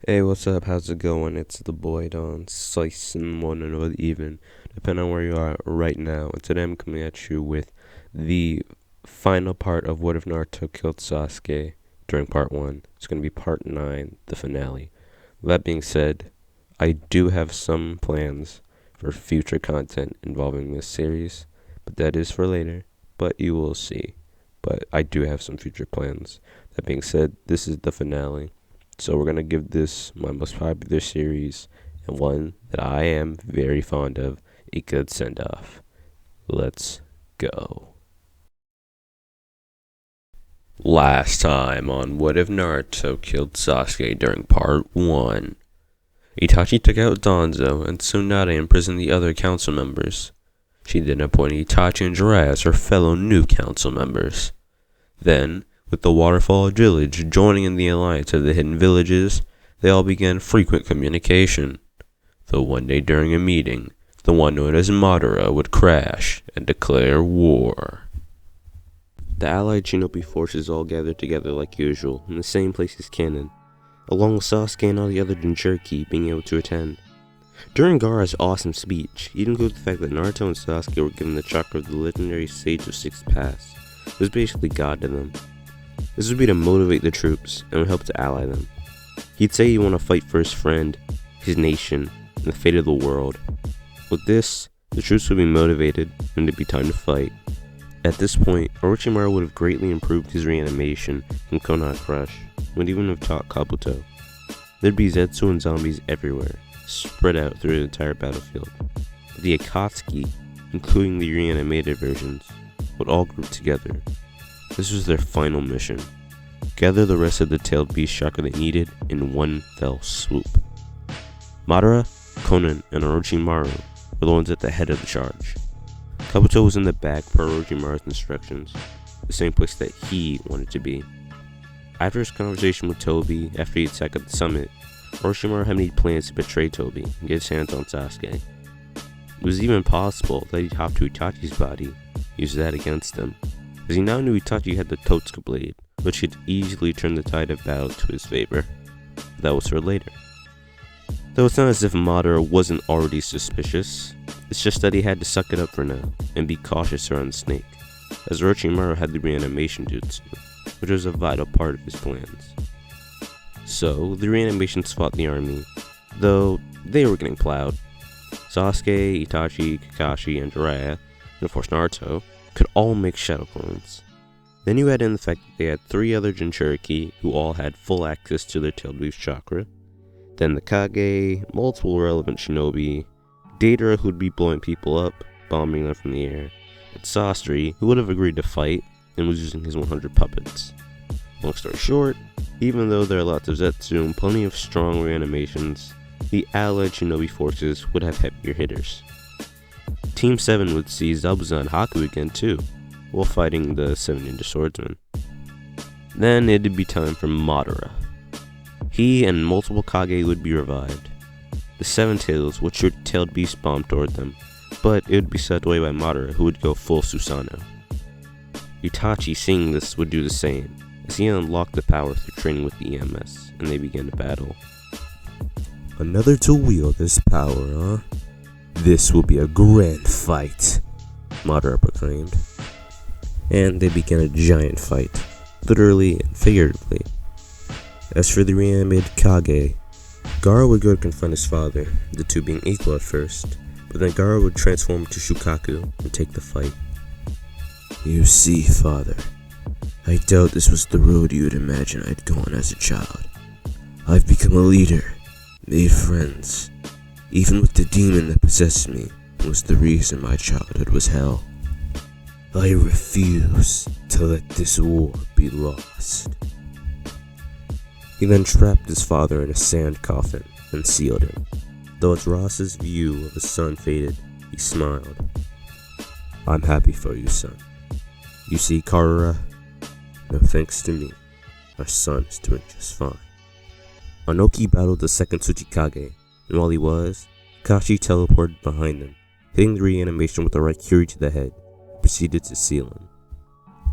Hey, what's up? How's it going? It's the boy Don, slicing one or even, depending on where you are right now. And today I'm coming at you with the final part of What If Naruto Killed Sasuke during part 1. It's going to be part 9, the finale. That being said, I do have some plans for future content involving this series, but that is for later, but you will see. But I do have some future plans. That being said, this is the finale. So we're going to give this my most popular series and one that I am very fond of a good send-off. Let's go. Last time on What If Naruto Killed Sasuke during part 1. Itachi took out Danzo and Tsunade imprisoned the other council members. She then appointed Itachi and Jiraiya as her fellow new council members. Then, with the Waterfall Village joining in the alliance of the hidden villages, they all began frequent communication. Though one day during a meeting, the one known as Madara would crash and declare war. The allied shinobi forces all gathered together like usual, in the same place as canon, along with Sasuke and all the other Jinchuriki being able to attend. During Gaara's awesome speech, he included the fact that Naruto and Sasuke were given the chakra of the legendary Sage of Sixth Pass. It was basically God to them. This would be to motivate the troops and would help to ally them. He'd say he'd want to fight for his friend, his nation, and the fate of the world. With this, the troops would be motivated and it'd be time to fight. At this point, Orochimaru would have greatly improved his reanimation from Konoha Crush, and would even have taught Kabuto. There'd be Zetsu and zombies everywhere, spread out through the entire battlefield. The Akatsuki, including the reanimated versions, would all group together. This was their final mission. Gather the rest of the tailed beast chakra they needed in one fell swoop. Madara, Konan, and Orochimaru were the ones at the head of the charge. Kabuto was in the back per Orochimaru's instructions, the same place that he wanted to be. After his conversation with Tobi after the attack at the summit, Orochimaru had made plans to betray Tobi and get his hands on Sasuke. It was even possible that he'd hop to Itachi's body, use that against him, as he now knew Itachi had the Totsuka blade, which could easily turn the tide of battle to his favor. But that was for later. Though it's not as if Madara wasn't already suspicious, it's just that he had to suck it up for now, and be cautious around the snake, as Orochimaru had the reanimation jutsu, which was a vital part of his plans. So, the reanimations fought the army, though they were getting plowed. Sasuke, Itachi, Kakashi, and Jiraiya, and of course Naruto, could all make shadow clones. Then you add in the fact that they had 3 other Jinchuriki who all had full access to their tailed beast chakra, then the Kage, multiple relevant shinobi, Deidara who would be blowing people up, bombing them from the air, and Sasori who would have agreed to fight and was using his 100 puppets. Long story short, even though there are lots of Zetsu and plenty of strong reanimations, the allied shinobi forces would have heavier hitters. Team 7 would see Zabuza and Haku again too, while fighting the 7 Ninja Swordsmen. Then it'd be time for Madara. He and multiple Kage would be revived. The 7 Tails would shoot a tailed beast bomb toward them, but it would be set away by Madara, who would go full Susanoo. Itachi, seeing this, would do the same, as he unlocked the power through training with the EMS, and they began to battle. Another to wield this power, huh? This will be a grand fight, Madara proclaimed. And they began a giant fight, literally and figuratively. As for the reanimated Kage, Gaara would go to confront his father, the two being equal at first, but then Gaara would transform into Shukaku and take the fight. You see, father, I doubt this was the road you would imagine I'd go on as a child. I've become a leader, made friends, even with the demon that possessed me was the reason my childhood was hell. I refuse to let this war be lost. He then trapped his father in a sand coffin and sealed him. Though as Ross's view of his son faded, he smiled. I'm happy for you, son. You see, Karura? No thanks to me, our son is doing just fine. Anoki battled the second Tsuchikage, and while he was, Kashi teleported behind him, hitting the reanimation with the right Kyuri to the head, and proceeded to seal him.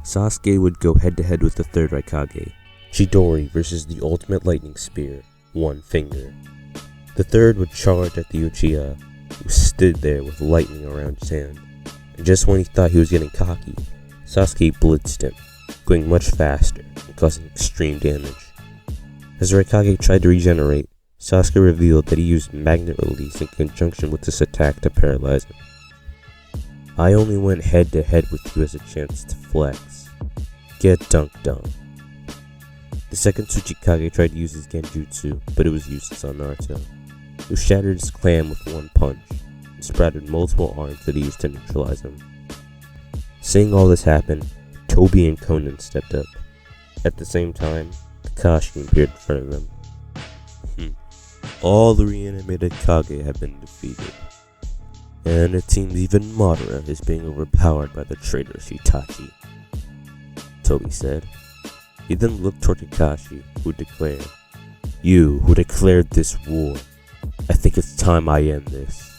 Sasuke would go head to head with the third Raikage, Chidori versus the ultimate lightning spear, one finger. The third would charge at the Uchiha, who stood there with lightning around his hand. And just when he thought he was getting cocky, Sasuke blitzed him, going much faster and causing extreme damage. As Raikage tried to regenerate, Sasuke revealed that he used magnet release in conjunction with this attack to paralyze him. I only went head to head with you as a chance to flex. Get dunked on. The second Tsuchikage tried to use his genjutsu, but it was useless on Naruto, who shattered his clan with one punch and sprouted multiple arms that he used to neutralize him. Seeing all this happen, Tobi and Konan stepped up. At the same time, Kakashi appeared in front of them. All the reanimated Kage have been defeated, and it seems even Madara is being overpowered by the traitorous Itachi, Tobi said. He then looked toward Kakashi, who declared, "You who declared this war, I think it's time I end this.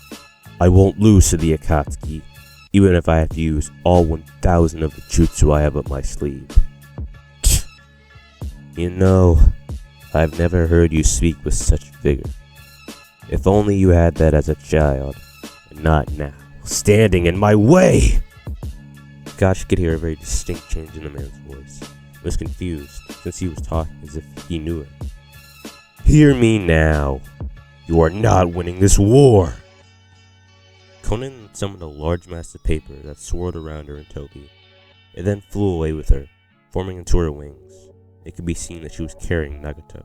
I won't lose to the Akatsuki, even if I have to use all 1,000 of the jutsu I have up my sleeve." You know, I've never heard you speak with such vigor. If only you had that as a child, and not now, standing in my way! Kakashi could hear a very distinct change in the man's voice. He was confused, since he was talking as if he knew it. Hear me now. You are not winning this war! Konan summoned a large mass of paper that swirled around her and Tobi. It then flew away with her, forming into her wings. It could be seen that she was carrying Nagato.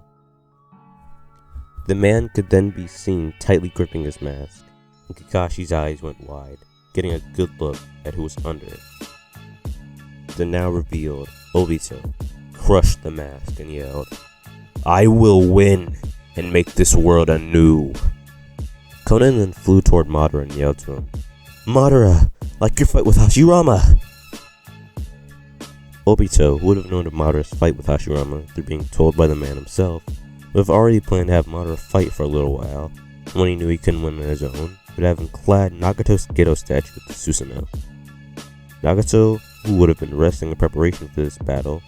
The man could then be seen tightly gripping his mask, and Kakashi's eyes went wide, getting a good look at who was under it. The now revealed Obito crushed the mask and yelled, "I will win and make this world anew." Konan then flew toward Madara and yelled to him, "Madara, like your fight with Hashirama!" Obito, who would have known of Madara's fight with Hashirama through being told by the man himself, would have already planned to have Madara fight for a little while, and when he knew he couldn't win on his own, would have him clad Nagato's Geto statue with the Susanoo. Nagato, who would have been resting in preparation for this battle,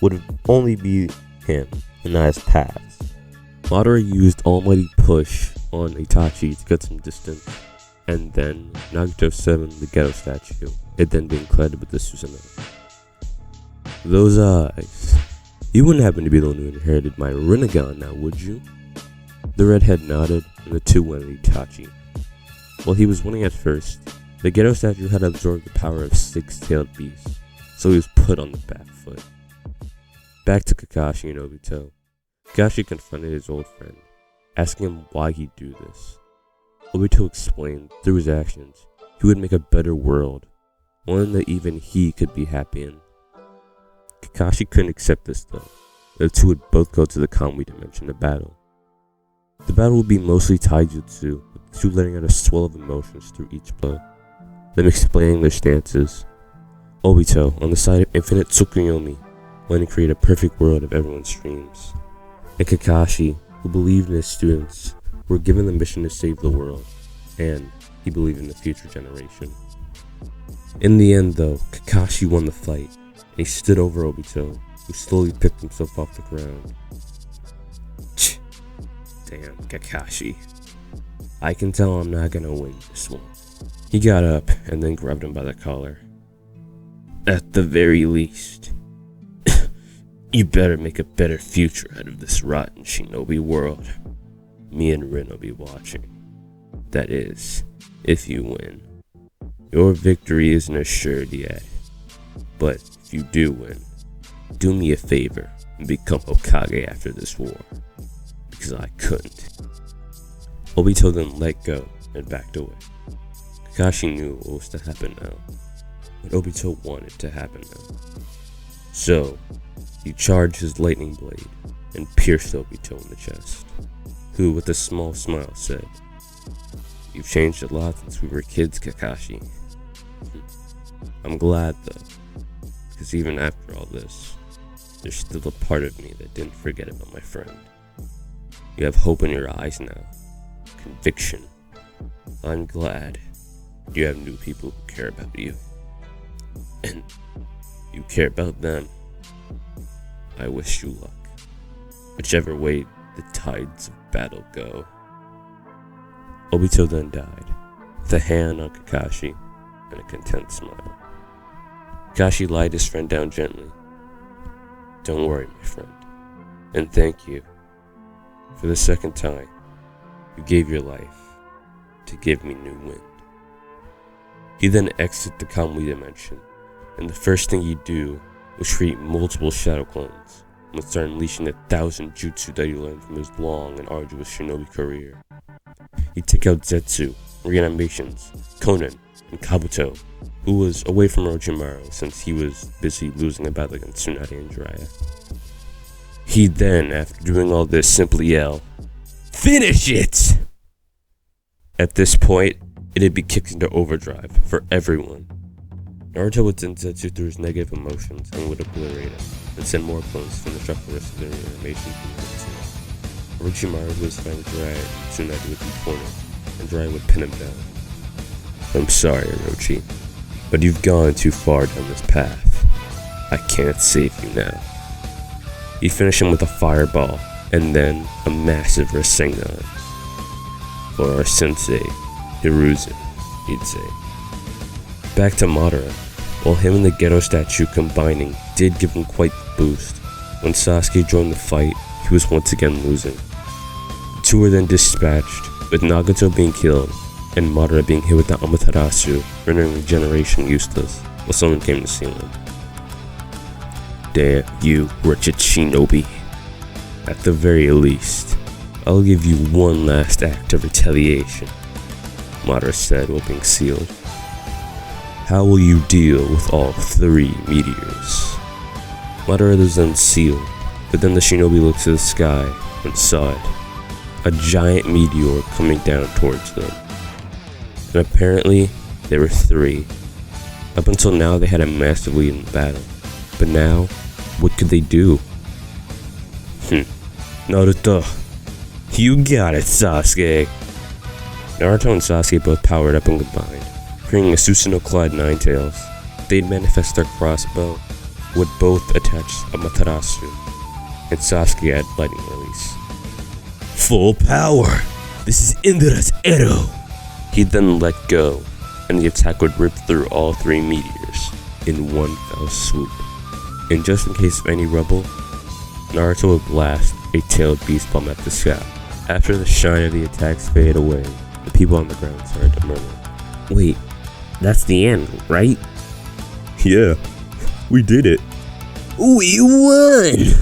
would have only be him, and not his paths. Madara used Almighty Push on Itachi to get some distance, and then Nagato summoned the Geto statue, it then being clad with the Susanoo. Those eyes. You wouldn't happen to be the one who inherited my Rinnegan now, would you? The redhead nodded, and the two went at Itachi. While he was winning at first, the Geto statue had absorbed the power of six-tailed beasts, so he was put on the back foot. Back to Kakashi and Obito. Kakashi confronted his old friend, asking him why he'd do this. Obito explained, through his actions, he would make a better world, one that even he could be happy in. Kakashi couldn't accept this though. The two would both go to the Kamui dimension to battle. The battle would be mostly taijutsu, with the two letting out a swell of emotions through each blow, them explaining their stances. Obito, on the side of infinite Tsukuyomi, wanting to create a perfect world of everyone's dreams. And Kakashi, who believed in his students, were given the mission to save the world, and he believed in the future generation. In the end though, Kakashi won the fight, and he stood over Obito, who slowly picked himself off the ground. Damn, Kakashi. I can tell I'm not gonna win this one. He got up and then grabbed him by the collar. At the very least, you better make a better future out of this rotten shinobi world. Me and Rin will be watching. That is, if you win. Your victory isn't assured yet, but if you do win, do me a favor and become Hokage after this war, because I couldn't. Obito then let go and backed away. Kakashi knew what was to happen now, but Obito wanted to happen now. So, he charged his lightning blade and pierced Obito in the chest, who with a small smile said, "You've changed a lot since we were kids, Kakashi." I'm glad though, because even after all this, there's still a part of me that didn't forget about my friend. You have hope in your eyes now, conviction. I'm glad you have new people who care about you, and you care about them. I wish you luck, whichever way the tides of battle go. Obito then died, with a hand on Kakashi and a content smile. Kakashi lied his friend down gently. Don't worry, my friend, and thank you. For the second time, you gave your life to give me new wind. He then exits the Kamui dimension, and the first thing he'd do was create multiple shadow clones and would start unleashing 1,000 jutsu that he learned from his long and arduous shinobi career. He'd take out Zetsu, reanimations, Konan, and Kabuto, who was away from Orochimaru since he was busy losing a battle against Tsunade and Jiraiya. He'd then, after doing all this, simply yell, "Finish it!" At this point, it'd be kicked into overdrive for everyone. Naruto would send Zetsu through his negative emotions and would obliterate him, and send more clones to finish up the rest of their animation from Zetsu. Orochimaru, who was fighting Jiraiya and Tsunade, would be cornered, and Jiraiya would pin him down. I'm sorry, Orochi, but you've gone too far down this path. I can't save you now. He'd finish him with a fireball, and then a massive Rasengan. For our sensei, Hiruzen, he'd say. Back to Madara. While him and the Ghetto statue combining did give him quite the boost, when Sasuke joined the fight, he was once again losing. The two were then dispatched, with Nagato being killed, and Madara being hit with the Amaterasu, rendering regeneration useless, while someone came to steal him. Damn you, wretched shinobi. At the very least, I'll give you one last act of retaliation, Madara said while being sealed. How will you deal with all 3 meteors? Madara was then sealed, but then the shinobi looked to the sky and saw it. A giant meteor coming down towards them. And apparently, there were 3. Up until now, they had a massive lead in the battle. But now, what could they do? Naruto, you got it, Sasuke. Naruto and Sasuke both powered up and combined, creating a Susanoo-clad Ninetales. They'd manifest their crossbow, would both attach Amaterasu, and Sasuke had lightning release. Full power! This is Indra's arrow! He'd then let go, and the attack would rip through all 3 meteors in one fell swoop. And just in case of any rubble, Naruto would blast a tailed beast bomb at the sky. After the shine of the attacks faded away, the people on the ground started to murmur. Wait, that's the end, right? Yeah, we did it. We won!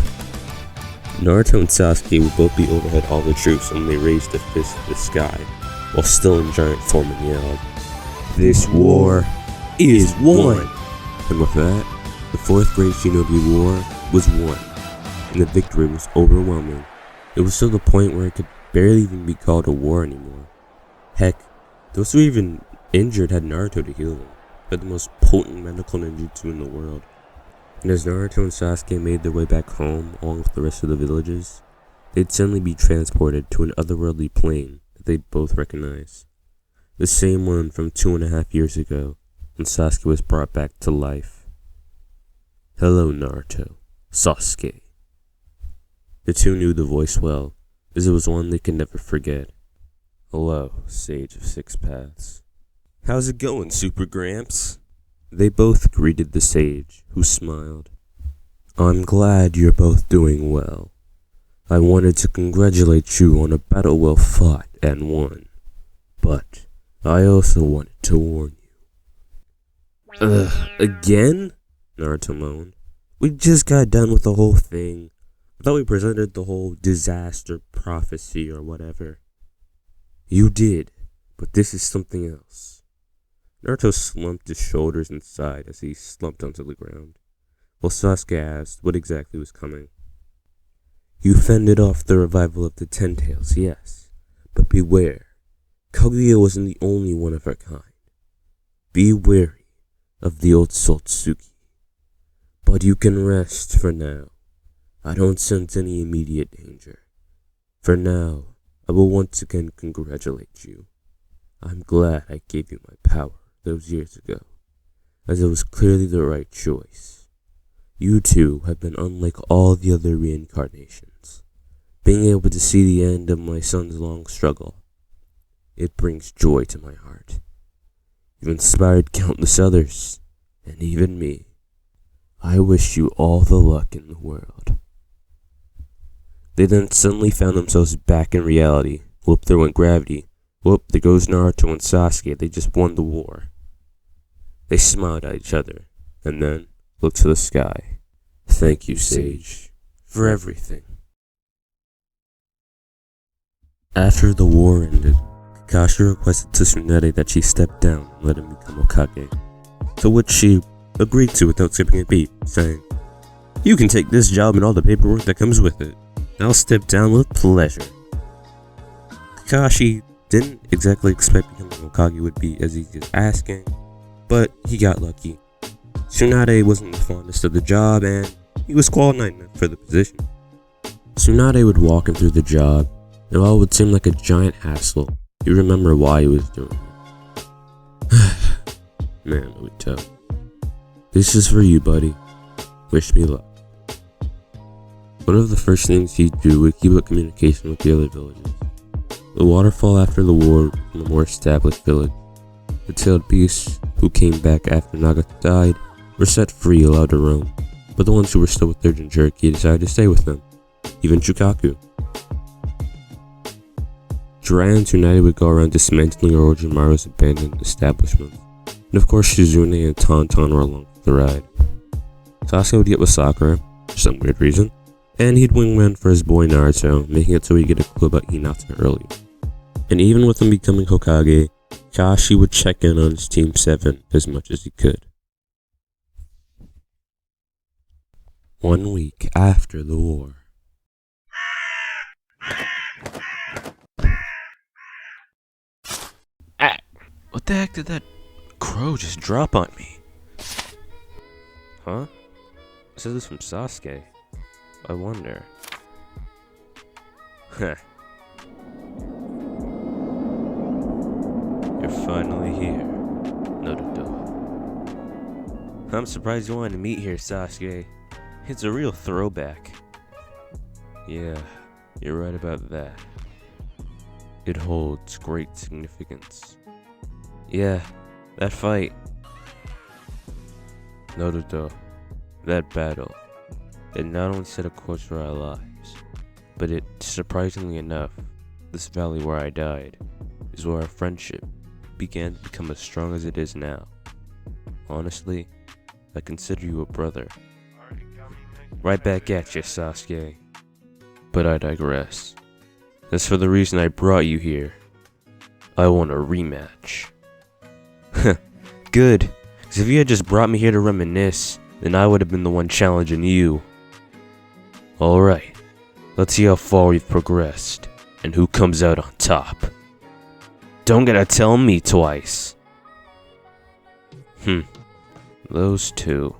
Naruto and Sasuke would both be overhead all the troops when they raised a fist to the sky, while still in giant form and yelled, "This war is won!" And with that, the 4th Great Shinobi War was won, and the victory was overwhelming. It was to the point where it could barely even be called a war anymore. Heck, those who were even injured had Naruto to heal them, but the most potent medical ninjutsu in the world. And as Naruto and Sasuke made their way back home along with the rest of the villagers, they'd suddenly be transported to an otherworldly plane that they'd both recognize. The same one from 2.5 years ago, when Sasuke was brought back to life. Hello, Naruto. Sasuke. The two knew the voice well, as it was one they could never forget. Hello, Sage of 6 Paths. How's it going, Super Gramps? They both greeted the sage, who smiled. I'm glad you're both doing well. I wanted to congratulate you on a battle well fought and won. But I also wanted to warn you. Again? Naruto moaned. We just got done with the whole thing. I thought we presented the whole disaster prophecy or whatever. You did, but this is something else. Naruto slumped his shoulders and sighed as he slumped onto the ground, while Sasuke asked what exactly was coming. You fended off the revival of the Ten Tails, yes, but beware. Kaguya wasn't the only one of her kind. Be wary of the old Sotsuki. But you can rest for now. I don't sense any immediate danger. For now, I will once again congratulate you. I'm glad I gave you my power those years ago, as it was clearly the right choice. You two have been unlike all the other reincarnations. Being able to see the end of my son's long struggle, it brings joy to my heart. You've inspired countless others, and even me. I wish you all the luck in the world. They then suddenly found themselves back in reality. Whoop, there went gravity. Whoop, there goes Naruto and Sasuke. They just won the war. They smiled at each other, and then looked to the sky. Thank you, Sage, for everything. After the war ended, Kakashi requested to Tsunade that she step down and let him become Hokage, to which she agreed to without skipping a beat, saying, "You can take this job and all the paperwork that comes with it. I'll step down with pleasure." Kakashi didn't exactly expect becoming Hokage would be as easy as asking, but he got lucky. Tsunade wasn't the fondest of the job, and he was qualified enough for the position. Tsunade would walk him through the job, and while it would seem like a giant hassle, you remember why he was doing it. Man, Naruto. This is for you, buddy. Wish me luck. One of the first things he'd do would keep up communication with the other villages. The waterfall after the war became a more established village. The tailed beasts, who came back after Nagato died, were set free, allowed to roam, but the ones who were still with their Jinchuriki decided to stay with them, even Shukaku. Jiraiya and Tsunade would go around dismantling Orochimaru's abandoned establishments, and of course Shizune and Tauntaun were along for the ride. Sasuke would get with Sakura, for some weird reason, and he'd wingman for his boy Naruto, making it so he'd get a clue about Hinata early. And even with him becoming Hokage, Kakashi would check in on his Team 7 as much as he could. 1 week after the war. What the heck did that crow just drop on me? Huh? It says this from Sasuke. I wonder. Heh. You're finally here, Naruto. I'm surprised you wanted to meet here, Sasuke. It's a real throwback. Yeah, you're right about that. It holds great significance. Yeah, that fight. Naruto, that battle. It not only set a course for our lives, but it, surprisingly enough, this valley where I died, is where our friendship began to become as strong as it is now. Honestly, I consider you a brother. Right back at you, Sasuke. But I digress. As for the reason I brought you here, I want a rematch. Good, because if you had just brought me here to reminisce, then I would have been the one challenging you. Alright, let's see how far we've progressed, and who comes out on top. Don't gotta tell me twice. Those two.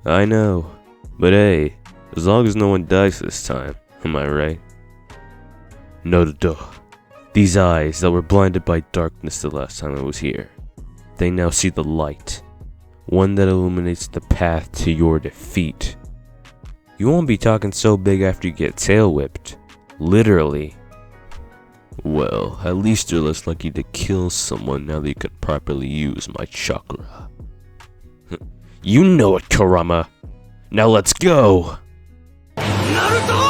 I know, but hey, as long as no one dies this time, am I right? Naruto, these eyes that were blinded by darkness the last time I was here, they now see the light, one that illuminates the path to your defeat. You won't be talking so big after you get tail whipped, literally. Well, at least you're less likely to kill someone now that you can properly use my chakra. You know it, Kurama. Now let's go! Naruto!